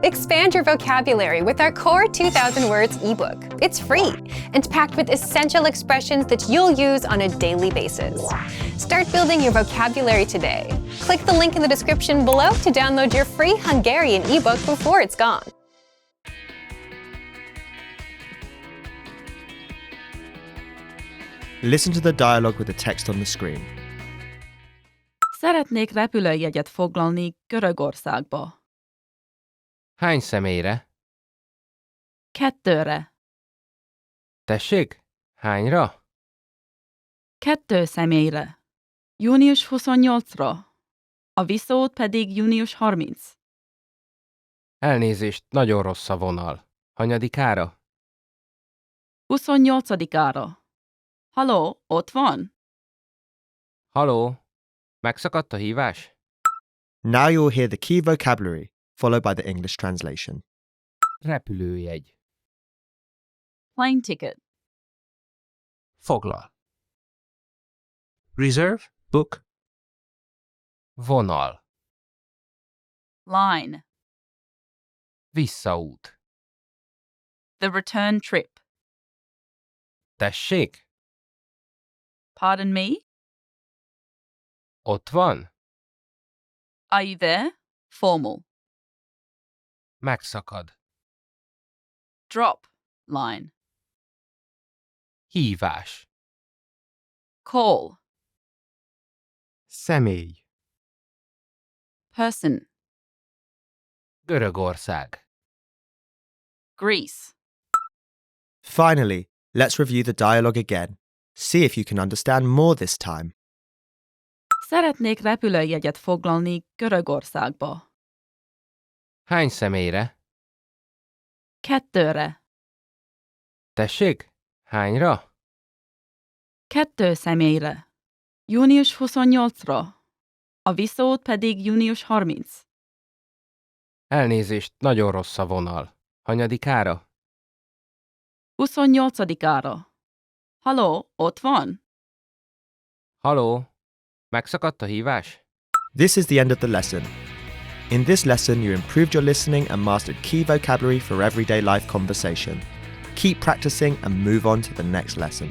Expand your vocabulary with our Core 2000 Words ebook. It's free and packed with essential expressions that you'll use on a daily basis. Start building your vocabulary today. Click the link in the description below to download your free Hungarian ebook before it's gone. Listen to the dialogue with the text on the screen. Szeretnék repülőjegyet foglalni Görögországba. Hány személyre? 2-re. Tessék? Hányra? 2 személyre. Június 28-ra. A visszaút pedig június 30. Elnézést, nagyon rossz a vonal. Hanyadikára? 28-ára. Halló, ott van? Haló? Megszakadt a hívás? Now you'll hear the key vocabulary, followed by the English translation. Repülőjegy. Plane ticket. Foglal. Reserve, book, Vonal. Line. Visszaút. The return trip. Tessék? Pardon me? Ott van? Are you there? Formal. Megszakad. Drop. Line. Hívás. Call. Személy. Person. Görögország. Greece. Finally, let's review the dialogue again. See if you can understand more this time. Szeretnék repülőjegyet foglalni Görögországba. Hány személyre? 2-re. Tessék? Hányra? 2 személyre. Június 28-ra. A visszaút pedig június 30. Elnézést, nagyon rossz a vonal. Hanyadikára? 28-ára. Halló, ott van? Haló? Megszakadt a hívás? This is the end of the lesson. In this lesson, you improved your listening and mastered key vocabulary for everyday life conversation. Keep practicing and move on to the next lesson.